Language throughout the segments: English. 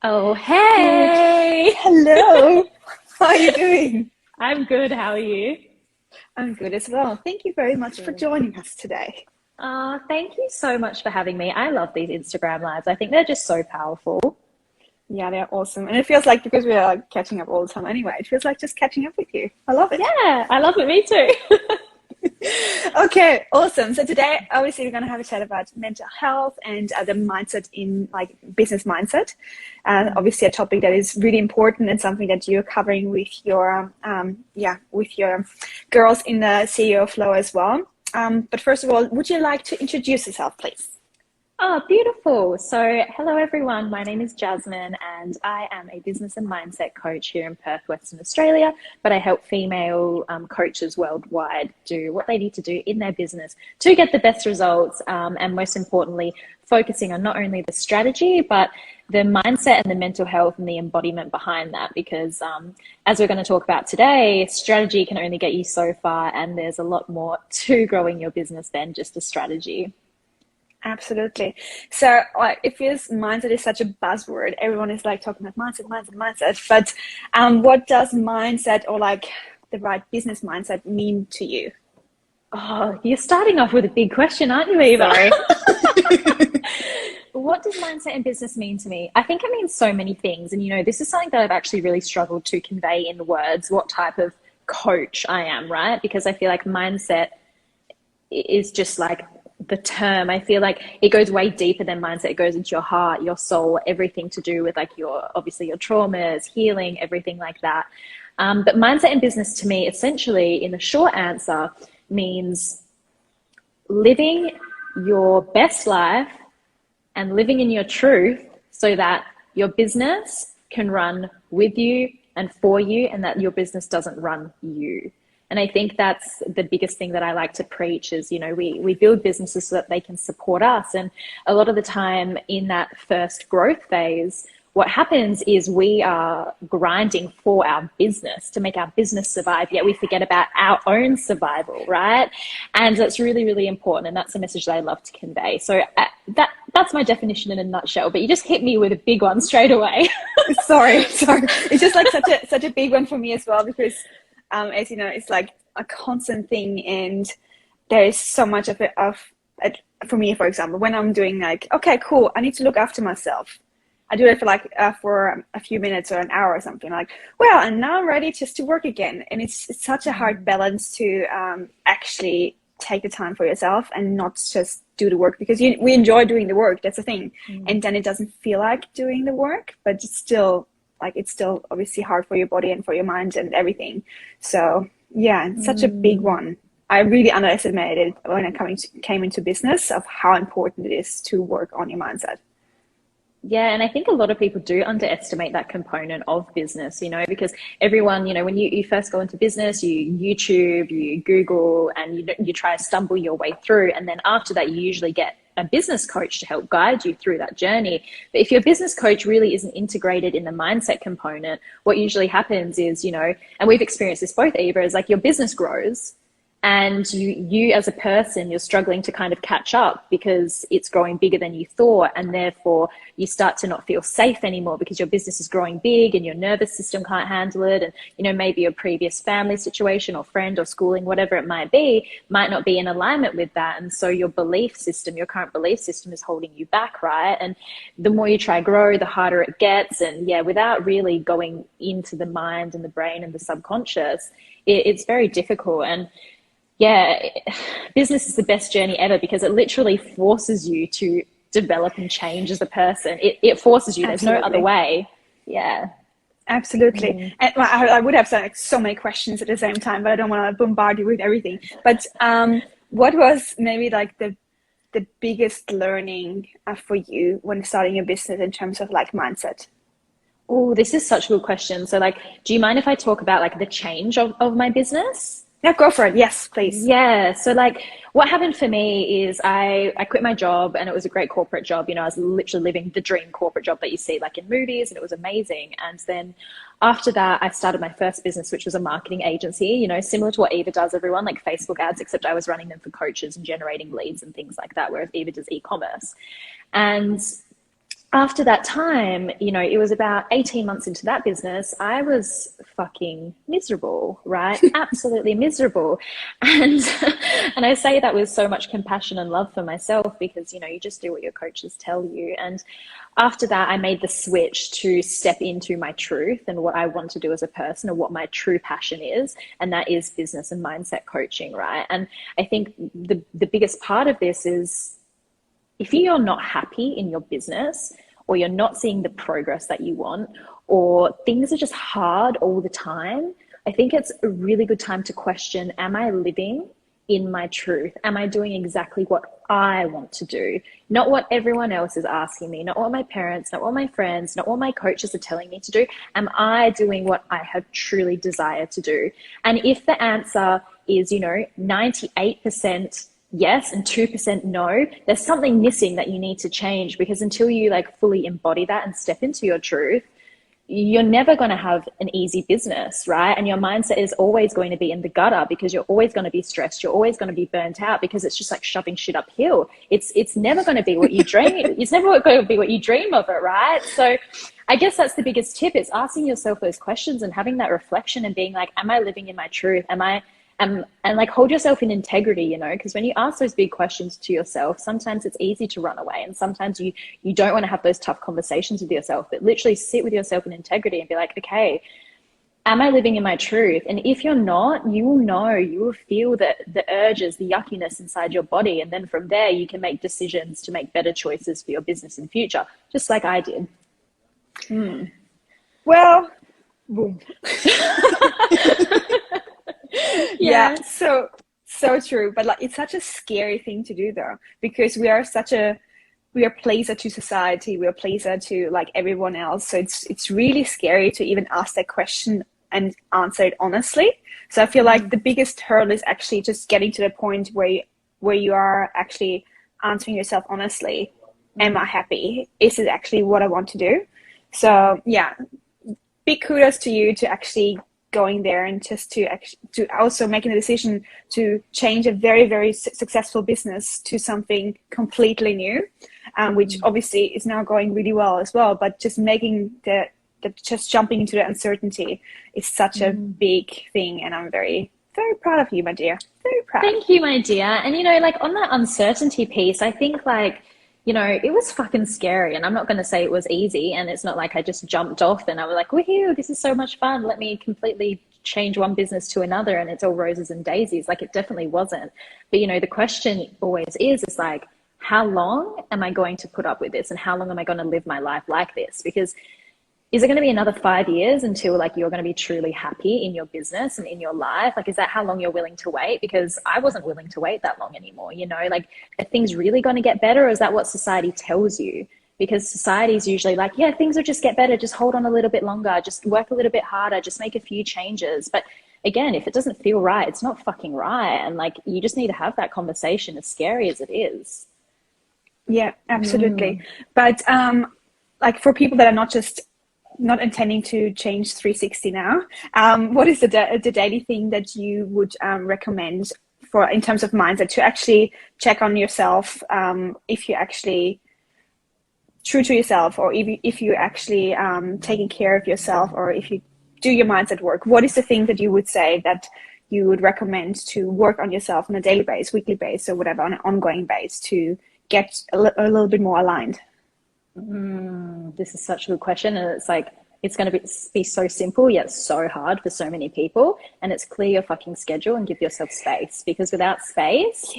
Oh, hey. Hello. How are you doing? I'm good. How are you? I'm good as well. Thank you very much for Good. joining us today. Thank you so much for having me. I love these Instagram lives. I think they're just so powerful. Yeah, they're awesome. And it feels like because we are catching up all the time anyway, it feels like just catching up with you. I love it. Yeah, I love it. Me too. Okay, awesome. So today, obviously, we're going to have a chat about mental health and the mindset in like business mindset. Obviously, a topic that is really important and something that you're covering with your with your girls in the CEO flow as well. But first of all, would you like to introduce yourself, please? Oh, beautiful. So, hello everyone. My name is Jasmine, and I am a business and mindset coach here in Perth, Western Australia. But I help female coaches worldwide do what they need to do in their business to get the best results, and most importantly, focusing on not only the strategy, but the mindset and the mental health and the embodiment behind that. Because as we're going to talk about today, strategy can only get you so far, and there's a lot more to growing your business than just a strategy. Absolutely. So it feels mindset is such a buzzword. Everyone is like talking about mindset, mindset, mindset. But what does mindset or like the right business mindset mean to you? Oh, you're starting off with a big question, aren't you, Eva? Sorry. What does mindset in business mean to me? I think it means so many things. And, this is something that I've actually really struggled to convey in words, what type of coach I am, right? Because I feel like mindset is just like the term. I feel like it goes way deeper than mindset. It goes into your heart, your soul, everything to do with like obviously your traumas, healing, everything like that. But mindset in business to me, essentially, in the short answer, means living your best life and living in your truth so that your business can run with you and for you, and that your business doesn't run you. And I think that's the biggest thing that I like to preach is, we build businesses so that they can support us. And a lot of the time in that first growth phase, what happens is we are grinding for our business to make our business survive, yet we forget about our own survival, right? And that's really, really important. And that's a message that I love to convey. So that's my definition in a nutshell, but you just hit me with a big one straight away. Sorry. It's just like such a big one for me as well because, as you know, it's like a constant thing, and there is so much of it for me. For example, when I'm doing like, okay, cool, I need to look after myself. I do it for like for a few minutes or an hour or something. Like, well, and now I'm ready just to work again. And it's such a hard balance to actually take the time for yourself and not just do the work because we enjoy doing the work. That's the thing. And then it doesn't feel like doing the work, but it's still obviously hard for your body and for your mind and everything. So yeah, it's such a big one. I really underestimated when I came into business of how important it is to work on your mindset. Yeah, and I think a lot of people do underestimate that component of business, because everyone, when you first go into business, you YouTube, you Google, and you try to stumble your way through. And then after that, you usually get a business coach to help guide you through that journey. But if your business coach really isn't integrated in the mindset component, what usually happens is, and we've experienced this both, Eva, is like your business grows and you as a person, you're struggling to kind of catch up because it's growing bigger than you thought, and therefore you start to not feel safe anymore because your business is growing big and your nervous system can't handle it. And maybe your previous family situation or friend or schooling, whatever it might be, might not be in alignment with that. And so your current belief system is holding you back, right? And the more you try to grow, the harder it gets. And yeah, without really going into the mind and the brain and the subconscious, it's very difficult. And yeah, business is the best journey ever because it literally forces you to develop and change as a person. It forces you. There's no other Absolutely. way. Yeah. Absolutely. And well, I would have like so many questions at the same time, but I don't want to bombard you with everything. But what was maybe like the biggest learning for you when starting your business in terms of like mindset? Oh, this is such a good question. So like, do you mind if I talk about like the change of my business? Yeah, go for it. Yes, please. Yeah. So like what happened for me is I quit my job, and it was a great corporate job. I was literally living the dream corporate job that you see like in movies, and it was amazing. And then after that, I started my first business, which was a marketing agency, similar to what Eva does, everyone, like Facebook ads, except I was running them for coaches and generating leads and things like that, whereas Eva does e-commerce. And after that time, it was about 18 months into that business, I was fucking miserable, right? Absolutely miserable. And and I say that with so much compassion and love for myself because, you just do what your coaches tell you. And after that, I made the switch to step into my truth and what I want to do as a person and what my true passion is. And that is business and mindset coaching, right? And I think the biggest part of this is if you're not happy in your business or you're not seeing the progress that you want or things are just hard all the time, I think it's a really good time to question, am I living in my truth? Am I doing exactly what I want to do? Not what everyone else is asking me, not what my parents, not what my friends, not what my coaches are telling me to do. Am I doing what I have truly desired to do? And if the answer is, 98% yes and 2% no, there's something missing that you need to change, because until you fully embody that and step into your truth, you're never going to have an easy business, right? And your mindset is always going to be in the gutter because you're always going to be stressed. You're always going to be burnt out because it's just like shoving shit uphill. It's never going to be what you dream. It's never going to be what you dream of it, right? So I guess that's the biggest tip, is asking yourself those questions and having that reflection and being like, am I living in my truth? And hold yourself in integrity, because when you ask those big questions to yourself, sometimes it's easy to run away. And sometimes you don't want to have those tough conversations with yourself, but literally sit with yourself in integrity and be like, okay, am I living in my truth? And if you're not, you will know, you will feel the urges, the yuckiness inside your body. And then from there, you can make decisions to make better choices for your business in the future, just like I did. Well, boom. Yeah, so true. But it's such a scary thing to do though, because we are pleaser to society, we are pleaser to everyone else. So it's really scary to even ask that question and answer it honestly. So I feel like the biggest hurdle is actually just getting to the point where you are actually answering yourself honestly. Am I happy? Is it actually what I want to do? So yeah, big kudos to you to actually going there and just to also making the decision to change a very, very successful business to something completely new, which obviously is now going really well as well. But just making just jumping into the uncertainty is such a big thing, and I'm very, very proud of you, my dear. Very proud. Thank you, my dear. And on that uncertainty piece, I think it was fucking scary, and I'm not going to say it was easy, and it's not like I just jumped off and I was like, woohoo, this is so much fun. Let me completely change one business to another and it's all roses and daisies. It definitely wasn't. But, the question always is how long am I going to put up with this, and how long am I going to live my life like this? Because is it going to be another 5 years until you're going to be truly happy in your business and in your life? Is that how long you're willing to wait? Because I wasn't willing to wait that long anymore. Are things really going to get better, or is that what society tells you? Because society is usually yeah, things will just get better. Just hold on a little bit longer. Just work a little bit harder. Just make a few changes. But again, if it doesn't feel right, it's not fucking right. And you just need to have that conversation, as scary as it is. Yeah, absolutely. But for people that are not intending to change 360 now, what is the daily thing that you would recommend for in terms of mindset to actually check on yourself, if you're actually true to yourself, or if you're actually taking care of yourself, or if you do your mindset work? What is the thing that you would say that you would recommend to work on yourself on a daily basis, weekly basis, or whatever, on an ongoing basis to get a little bit more aligned? This is such a good question, and it's going to be so simple yet so hard for so many people. And it's clear your fucking schedule and give yourself space, because without space,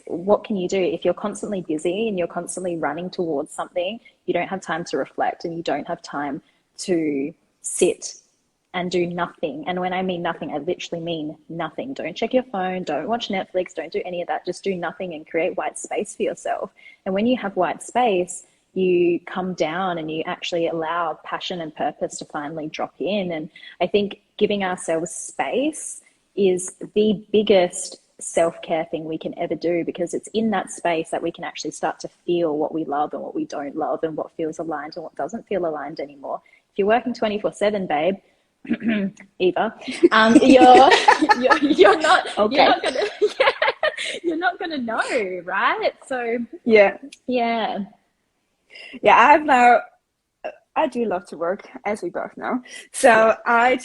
what can you do? If you're constantly busy and you're constantly running towards something, you don't have time to reflect, and you don't have time to sit and do nothing. And when I mean nothing, I literally mean nothing. Don't check your phone, don't watch Netflix, don't do any of that. Just do nothing and create white space for yourself. And when you have white space, you come down and you actually allow passion and purpose to finally drop in. And I think giving ourselves space is the biggest self-care thing we can ever do, because it's in that space that we can actually start to feel what we love and what we don't love, and what feels aligned and what doesn't feel aligned anymore. If you're working 24/7, babe, Eva, you're not okay. You're not gonna know, right? So yeah, Yeah, I do love to work, as we both know. So I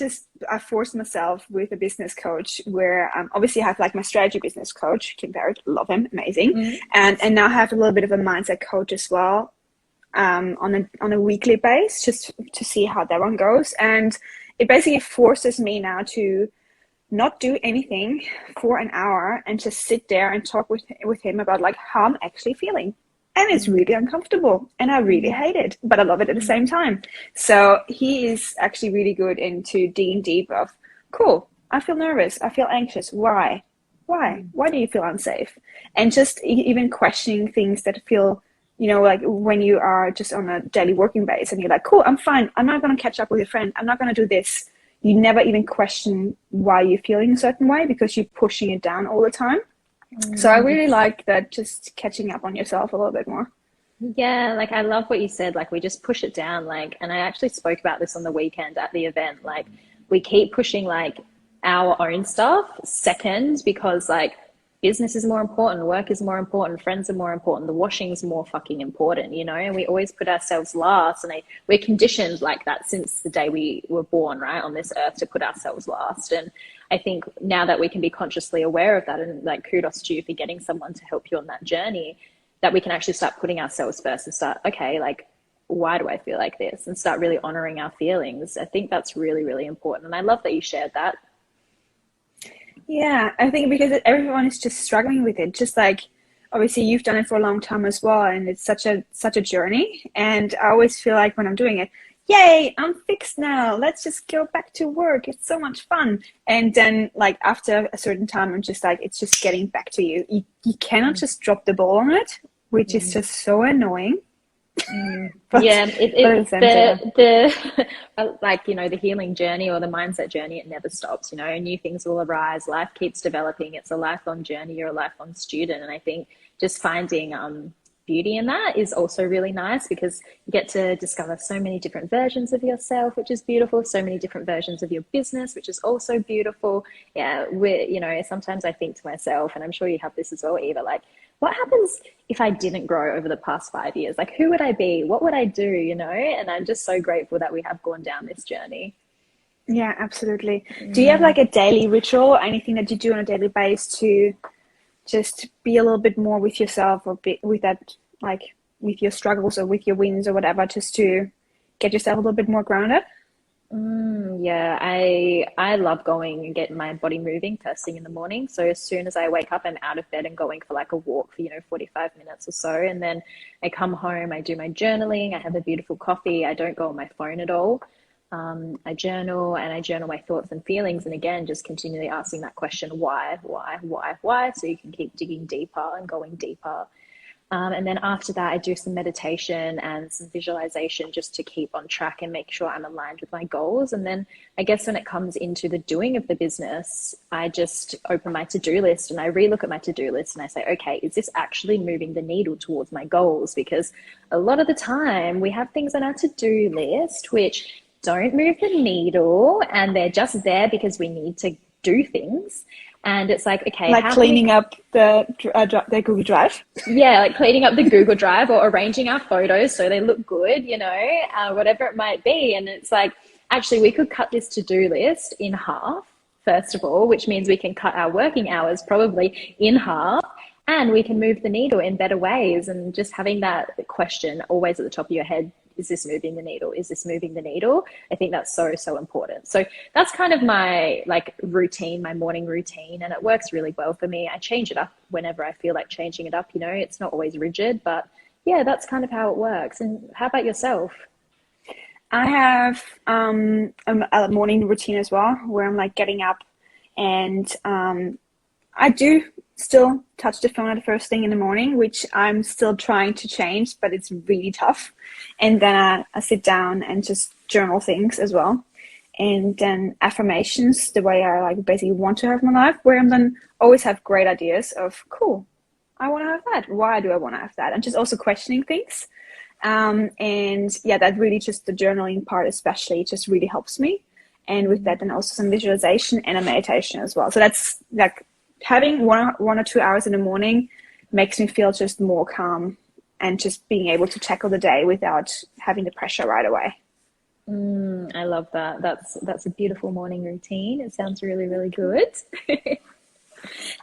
forced myself with a business coach where obviously I have like my strategy business coach, Kim Barrett, love him, amazing. Mm. And now I have a little bit of a mindset coach as well, on a weekly base, just to see how that one goes. And it basically forces me now to not do anything for an hour and just sit there and talk with him about like how I'm actually feeling. And it's really uncomfortable and I really hate it, but I love it at the same time. So he is actually really good into digging deep of, cool, I feel nervous, I feel anxious. Why? Why do you feel unsafe? And just even questioning things that feel, like when you are just on a daily working base and you're like, cool, I'm fine. I'm not going to catch up with a friend. I'm not going to do this. You never even question why you're feeling a certain way because you're pushing it down all the time. So I really like that, just catching up on yourself a little bit more. Yeah, like I love what you said. Like we just push it down. Like, and I actually spoke about this on the weekend at the event. Like we keep pushing like our own stuff second because like business is more important, work is more important, friends are more important, the washing's more fucking important, and we always put ourselves last. And we're conditioned like that since the day we were born, right, on this earth, to put ourselves last. And I think now that we can be consciously aware of that, and like kudos to you for getting someone to help you on that journey, that we can actually start putting ourselves first and start, okay, like, why do I feel like this? And start really honoring our feelings. I think that's really, really important. And I love that you shared that. Yeah, I think because everyone is just struggling with it. Just like, obviously you've done it for a long time as well, and it's such a journey. And I always feel like when I'm doing it, yay, I'm fixed now. Let's just go back to work. It's so much fun. And then like after a certain time, I'm just like, it's just getting back to you. You cannot just drop the ball on it, which is just so annoying. But, yeah, the like the healing journey or the mindset journey, it never stops. New things will arise. Life keeps developing. It's a lifelong journey. You're a lifelong student, and I think just finding beauty in that is also really nice because you get to discover so many different versions of yourself, which is beautiful. So many different versions of your business, which is also beautiful. Yeah, sometimes I think to myself, and I'm sure you have this as well, Eva, like, what happens if I didn't grow over the past 5 years? Like, who would I be? What would I do? And I'm just so grateful that we have gone down this journey. Yeah, absolutely. Do you have like a daily ritual or anything that you do on a daily basis to just be a little bit more with yourself, or be with that, like with your struggles or with your wins or whatever, just to get yourself a little bit more grounded? Yeah, I love going and getting my body moving first thing in the morning. So as soon as I wake up, I'm out of bed and going for like a walk for 45 minutes or so. And then I come home, I do my journaling, I have a beautiful coffee, I don't go on my phone at all. I journal, and I journal my thoughts and feelings. And again, just continually asking that question, why? So you can keep digging deeper and going deeper. And then after that, I do some meditation and some visualization just to keep on track and make sure I'm aligned with my goals. And then I guess when it comes into the doing of the business, I just open my to-do list and I relook at my to-do list and I say, okay, is this actually moving the needle towards my goals? Because a lot of the time we have things on our to-do list which don't move the needle, and they're just there because we need to do things. And it's like, okay, like cleaning up the Google Drive. Yeah, like cleaning up the Google Drive or arranging our photos so they look good, whatever it might be. And it's like, actually, we could cut this to-do list in half, first of all, which means we can cut our working hours probably in half, and we can move the needle in better ways. And just having that question always at the top of your head, is this moving the needle? Is this moving the needle? I think that's so, so important. So that's kind of my routine, my morning routine, and it works really well for me. I change it up whenever I feel like changing it up. It's not always rigid, but yeah, that's kind of how it works. And how about yourself? I have a morning routine as well, where I'm like getting up, and I do still touch the phone at the first thing in the morning, which I'm still trying to change, but it's really tough. And then I sit down and just journal things as well. And then affirmations, the way I basically want to have my life, where I'm then always have great ideas of, cool, I want to have that. Why do I want to have that? And just also questioning things. And yeah, that really just the journaling part especially just really helps me. And with that, then also some visualization and a meditation as well. So that's like having one or 2 hours in the morning makes me feel just more calm and just being able to tackle the day without having the pressure right away. I love that. That's a beautiful morning routine. It sounds really, really good.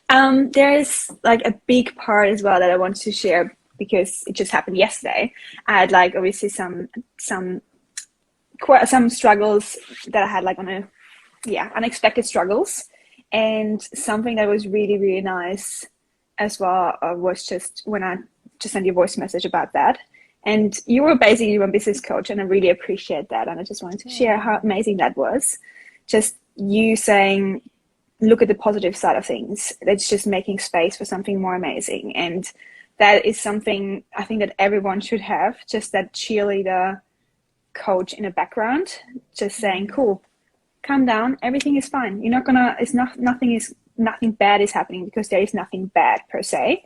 There's like a big part as well that I want to share because it just happened yesterday. I had like obviously some struggles that I had like unexpected struggles, and something that was really, really nice as well was just when I just sent you a voice message about that. And you were basically my business coach, and I really appreciate that. And I just wanted to share how amazing that was. Just you saying, look at the positive side of things. It's just making space for something more amazing. And that is something I think that everyone should have, just that cheerleader coach in the background, just saying, cool, calm down, everything is fine. You're not gonna, nothing bad is happening, because there is nothing bad per se.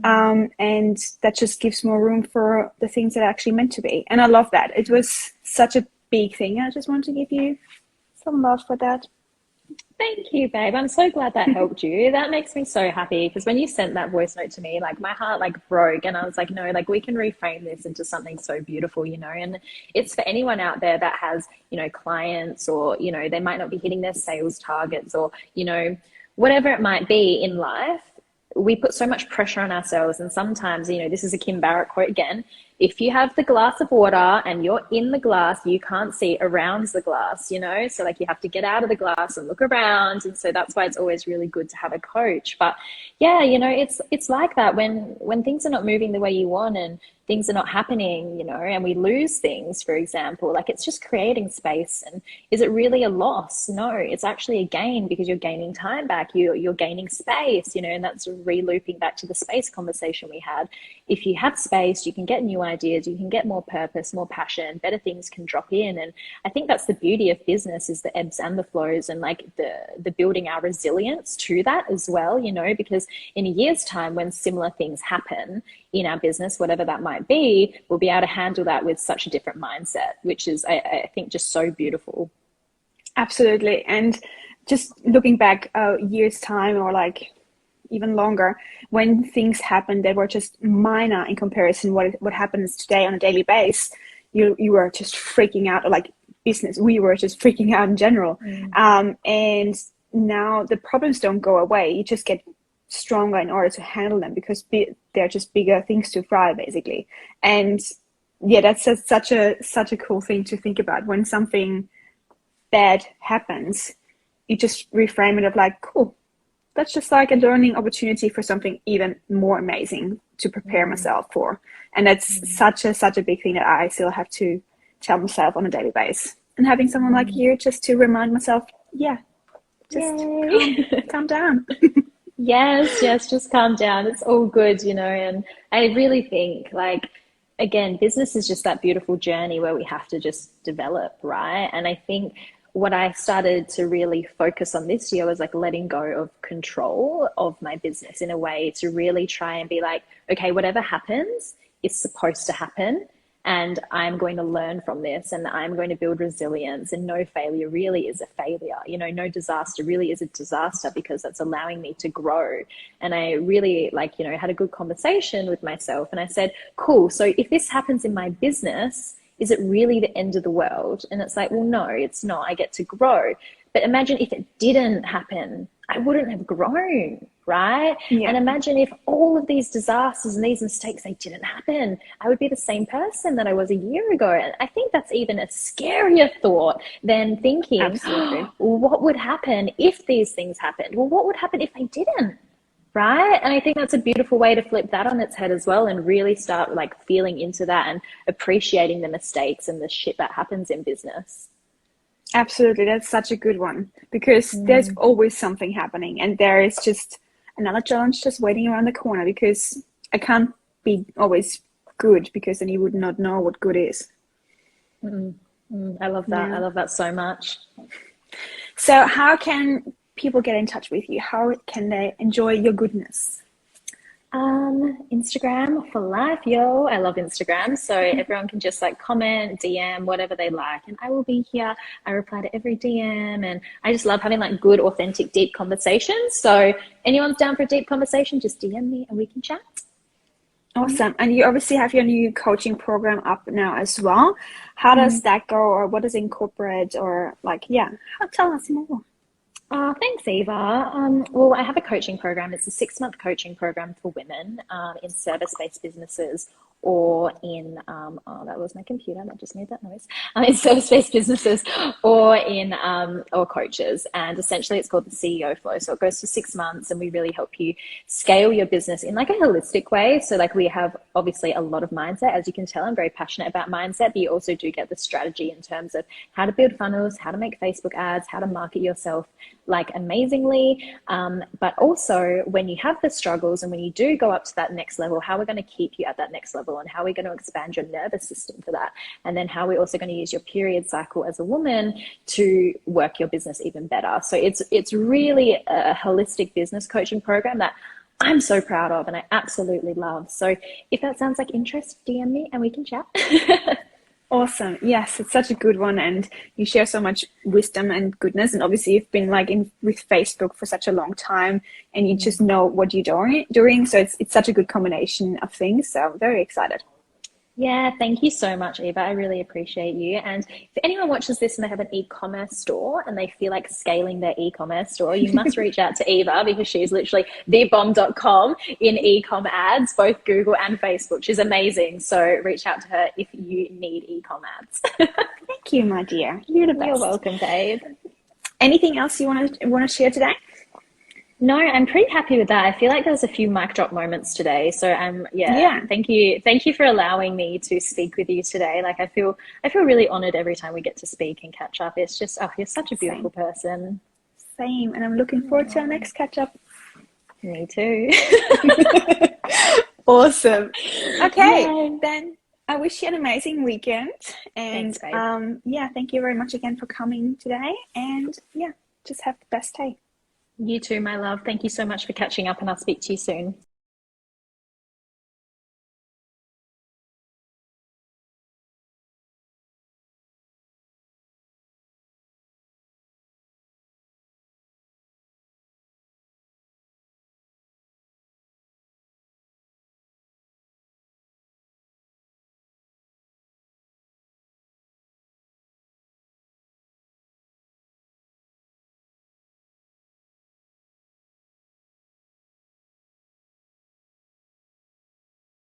And that just gives more room for the things that are actually meant to be. And I love that. It was such a big thing. I just want to give you some love for that. Thank you, babe. I'm so glad that helped you. That makes me so happy, because when you sent that voice note to me, like my heart like broke, and I was like, no, like we can reframe this into something so beautiful, you know. And it's for anyone out there that has, you know, clients, or, you know, they might not be hitting their sales targets, or, you know, whatever it might be in life. We put so much pressure on ourselves, and sometimes, you know, this is a Kim Barrett quote again, if you have the glass of water and you're in the glass, you can't see around the glass, you know? So like you have to get out of the glass and look around. And so that's why it's always really good to have a coach. But yeah, you know, it's like that when things are not moving the way you want, and things are not happening, you know, and we lose things, for example, like it's just creating space. And is it really a loss? No, it's actually a gain, because you're gaining time back, you're gaining space, you know. And that's re-looping back to the space conversation we had. If you have space, you can get new ideas, you can get more purpose, more passion, better things can drop in. And I think that's the beauty of business, is the ebbs and the flows, and like the building our resilience to that as well, you know, because in a year's time, when similar things happen in our business, whatever that might be, we'll be able to handle that with such a different mindset, which is, I think, just so beautiful. Absolutely. And just looking back a year's time, or like even longer, when things happened that were just minor in comparison what happens today on a daily basis, you were just freaking out, or like business, we were just freaking out in general. And now the problems don't go away, you just get stronger in order to handle them, because they're just bigger things to fry, basically. And yeah, that's such a cool thing to think about. When something bad happens, you just reframe it of like, cool, that's just like a learning opportunity for something even more amazing to prepare myself for. And that's such a big thing that I still have to tell myself on a daily basis. And having someone like you just to remind myself, yeah, just calm down. Yes, just calm down. It's all good, you know. And I really think, like, again, business is just that beautiful journey where we have to just develop, right? And I think what I started to really focus on this year was like letting go of control of my business, in a way to really try and be like, okay, whatever happens is supposed to happen. And I'm going to learn from this, and I'm going to build resilience, and no failure really is a failure. You know, no disaster really is a disaster, because that's allowing me to grow. And I really had a good conversation with myself, and I said, cool. So if this happens in my business, is it really the end of the world? And it's like, well, no, it's not. I get to grow. But imagine if it didn't happen, I wouldn't have grown, right? Yeah. And imagine if all of these disasters and these mistakes, they didn't happen, I would be the same person that I was a year ago. And I think that's even a scarier thought than thinking, absolutely, what would happen if these things happened? Well, what would happen if they didn't? Right? And I think that's a beautiful way to flip that on its head as well, and really start like feeling into that and appreciating the mistakes and the shit that happens in business. Absolutely. That's such a good one, because there's always something happening, and there is just another challenge just waiting around the corner, because I can't be always good, because then you would not know what good is. I love that. Yeah. I love that so much. So how can people get in touch with you? How can they enjoy your goodness? Instagram for life, yo. I love Instagram. So everyone can just like comment, DM, whatever they like, and I will be here. I reply to every DM, and I just love having like good, authentic, deep conversations. So anyone's down for a deep conversation, just DM me and we can chat. Awesome. And you obviously have your new coaching program up now as well. How does that go, or what does it incorporate, or like, yeah, tell us more. Thanks, Eva. Well, I have a coaching program. It's a 6-month coaching program for women in service-based businesses or in, that was my computer that just made that noise, in service-based businesses or in, or coaches. And essentially it's called the CEO flow. So it goes for 6 months and we really help you scale your business in like a holistic way. So like we have obviously a lot of mindset. As you can tell, I'm very passionate about mindset, but you also do get the strategy in terms of how to build funnels, how to make Facebook ads, how to market yourself like amazingly, but also when you have the struggles and when you do go up to that next level, how we're going to keep you at that next level and how we're going to expand your nervous system for that, and then how we're also going to use your period cycle as a woman to work your business even better. So it's really a holistic business coaching program that I'm so proud of and I absolutely love. So if that sounds like interest, DM me and we can chat. Awesome. Yes, it's such a good one, and you share so much wisdom and goodness. And obviously, you've been like in with Facebook for such a long time, and you just know what you're doing. So it's such a good combination of things. So I'm very excited. Yeah, thank you so much, Eva. I really appreciate you. And if anyone watches this and they have an e-commerce store and they feel like scaling their e-commerce store, you must reach out to Eva because she's literally thebomb.com in e-com ads, both Google and Facebook. She's amazing. So reach out to her if you need e-com ads. Thank you, my dear. You're the best. You're welcome, babe. Anything else you want to share today? No, I'm pretty happy with that. I feel like there's a few mic drop moments today. So yeah. Thank you for allowing me to speak with you today. Like I feel really honored every time we get to speak and catch up. It's just, you're such a beautiful person. Same. And I'm looking forward to our next catch up. Me too. Awesome. Okay, then I wish you an amazing weekend. And thanks, yeah, thank you very much again for coming today. And yeah, just have the best day. You too, my love. Thank you so much for catching up and I'll speak to you soon.